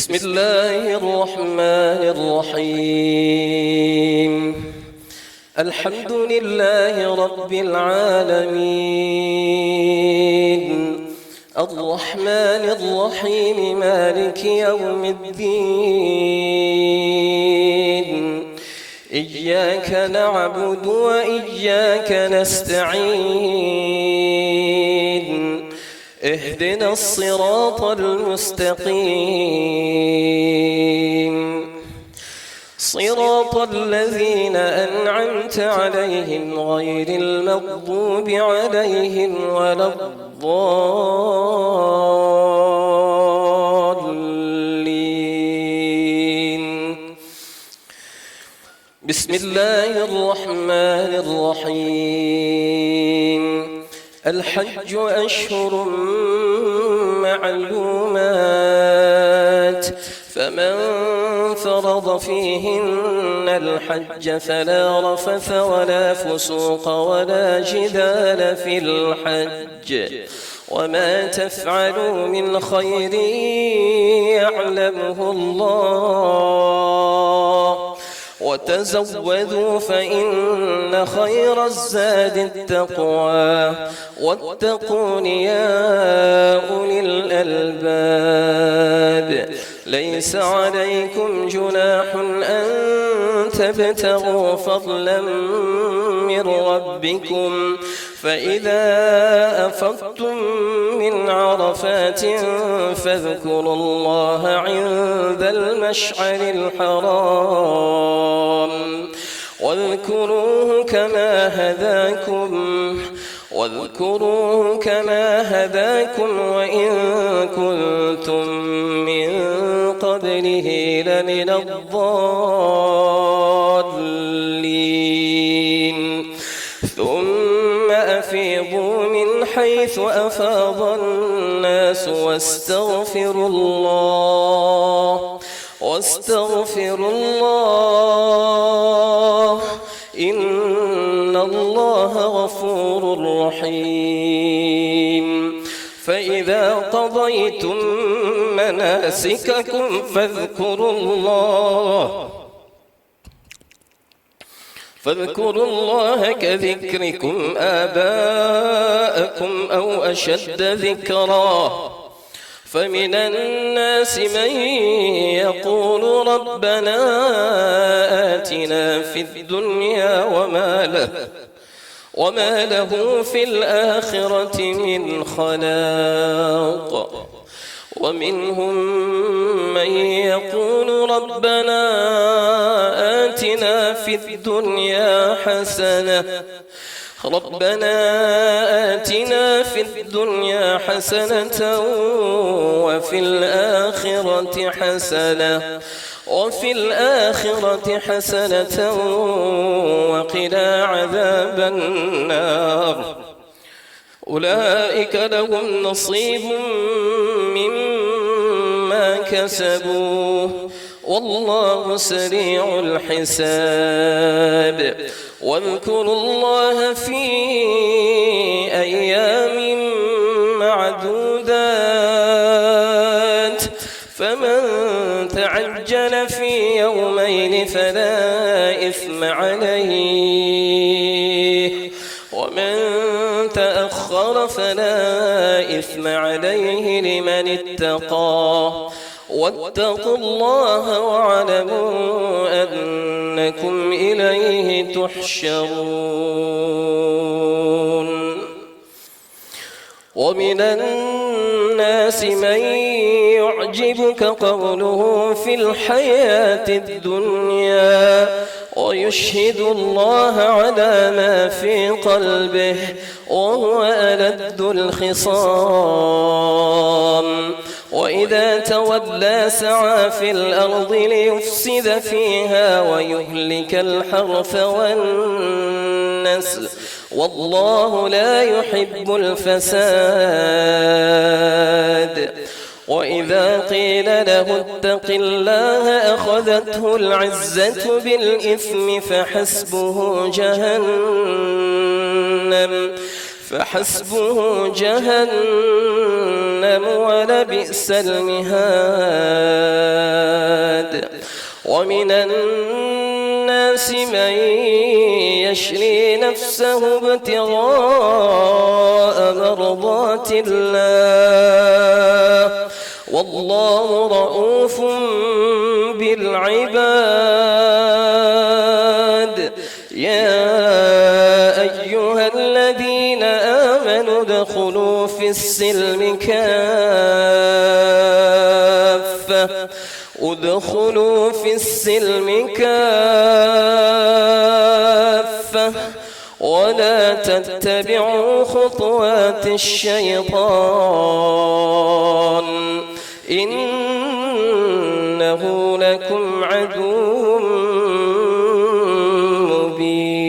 بسم الله الرحمن الرحيم. الحمد لله رب العالمين، الرحمن الرحيم، مالك يوم الدين. إياك نعبد وإياك نستعين، اهدنا الصراط المستقيم، صراط الذين أنعمت عليهم غير المغضوب عليهم ولا الضالين. بسم الله الرحمن الرحيم. الحج أشهر معلومات، فمن فرض فيهن الحج فلا رفث ولا فسوق ولا جدال في الحج، وما تفعلوا من خير يعلمه الله، وتزودوا فإن خير الزاد التقوى، واتقون يا أولي الألباب. ليس عليكم جناح أن تبتغوا فضلا من ربكم، فإذا أفضتم من عرفات فاذكروا الله عند المشعر الحرام، واذكروه كما هداكم وإن كنتم من قبله لمن الضالين. ثم أفيضوا من حيث أفاض الناس واستغفروا الله، إن الله غفور رحيم. فإذا قضيتم مناسككم فاذكروا الله كذكركم آباءكم أو أشد ذكرا. فمن الناس من يقول ربنا آتنا في الدنيا وما له في الآخرة من خلاق. ومنهم من يقول ربنا آتنا في الدنيا حسنة وفي الآخرة حسنة وقنا عذاب النار. أولئك لهم نصيب مما كسبوا، والله سريع الحساب. واذكروا الله في أيام معدودات، فمن تعجل في يومين فلا إثم عليه، ومن تأخر فلا إثم عليه لمن اتقى. واتقوا الله واعلموا أنكم إليه تحشرون. ومن الناس من يعجبك قوله في الحياة الدنيا ويشهد الله على ما في قلبه وهو ألد الخصام. وإذا تولى سعى في الأرض ليفسد فيها ويهلك الحرث والنسل، والله لا يحب الفساد. وإذا قيل له اتق الله أخذته العزة بالإثم فحسبه جهنم فحسبه جهنم ولبئس المهاد ومن الناس من يشري نفسه ابتغاء مرضات الله والله رؤوف بالعباد يا أيها الذين آمنوا ادخلوا في السلم كافة ولا تتبعوا خطوات الشيطان إنه لكم عدو مبين.